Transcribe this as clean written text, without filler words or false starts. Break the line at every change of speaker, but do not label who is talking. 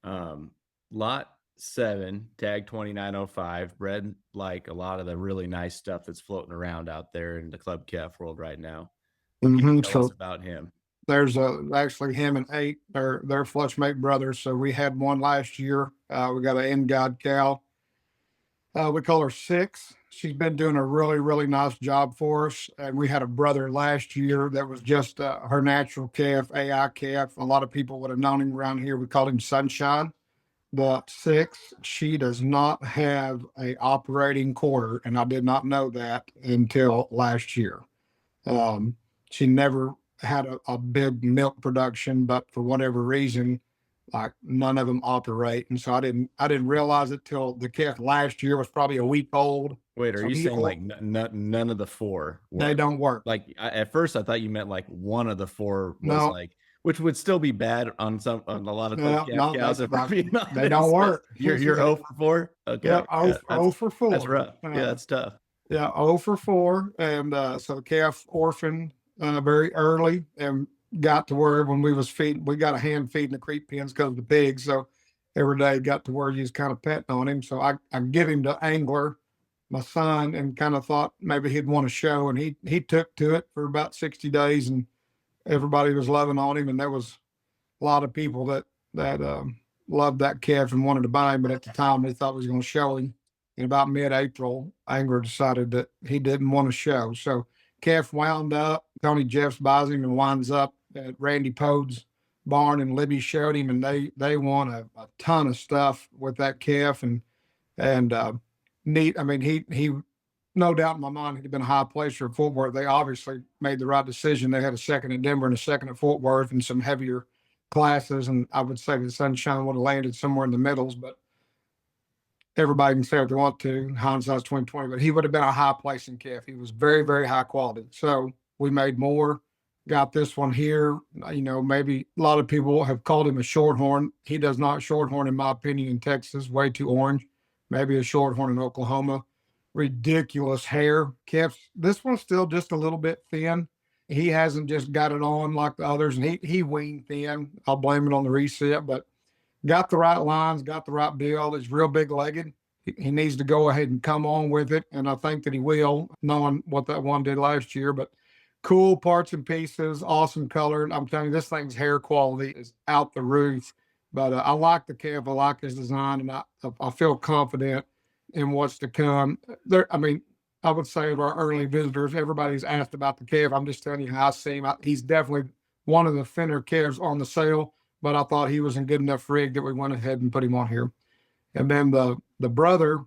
Lot 7, tag 2905, bred like a lot of the really nice stuff that's floating around out there in the club calf world right now. What can you tell us
So
about him?
there's actually him and eight. They're flush mate brothers. So we had one last year. We got an end god cow. We call her Six. She's been doing a really, really nice job for us. And we had a brother last year that was just her natural calf, AI calf. A lot of people would have known him around here. We called him Sunshine. But Six, she does not have a operating quarter, and I did not know that until last year. Um, she never had a big milk production, but for whatever reason, like none of them operate. And so I didn't realize it till the calf last year was probably a week old.
Wait, are
So
you saying like none of the four
they
work?
don't work.
Like at first, I thought you meant like one of the four was
No,
like, which would still be bad on a lot of club
no,
calf
no,
cows. If we're being
they don't
honest, but
work.
you're 0 for 4.
Yeah,
Okay,
0,
yeah,
0 for
that's
4.
rough. Yeah, that's tough.
Yeah, 0 for 4. And so the calf orphaned very early and got to where when we was feeding, we got a hand feeding the creep pens because of the pigs. So every day got to where you was kind of petting on him. So I give him to Angler, my son, and kind of thought maybe he'd want to show. And he took to it for about 60 days and everybody was loving on him. And there was a lot of people that loved that calf and wanted to buy him, but at the time they thought he was going to show him. In about mid-April, Angler decided that he didn't want to show. So calf wound up. Tony Jeffs buys him and winds up at Randy Pode's barn, and Libby showed him, and they won a ton of stuff with that calf and neat. I mean, he no doubt in my mind he'd been a high placer at Fort Worth. They obviously made the right decision. They had a second in Denver and a second at Fort Worth and some heavier classes. And I would say the Sunshine would have landed somewhere in the middles, but everybody can say what they want to. Hindsight's 2020, but he would have been a high placing calf. He was very, very high quality. So we made more. Got this one here. Maybe a lot of people have called him a shorthorn. He does not shorthorn, in my opinion, in Texas. Way too orange. Maybe a shorthorn in Oklahoma. Ridiculous hair. Calf. This one's still just a little bit thin. He hasn't just got it on like the others, and he weaned thin. I'll blame it on the reset, but got the right lines, got the right build. He's real big legged. He needs to go ahead and come on with it. And I think that he will, knowing what that one did last year. But cool parts and pieces, awesome color. I'm telling you, this thing's hair quality is out the roof. But I like the calf. I like his design, and I feel confident in what's to come. I mean, I would say of our early visitors, everybody's asked about the calf. I'm just telling you how I see him. He's definitely one of the thinner calves on the sale, but I thought he was in good enough rig that we went ahead and put him on here. And then the brother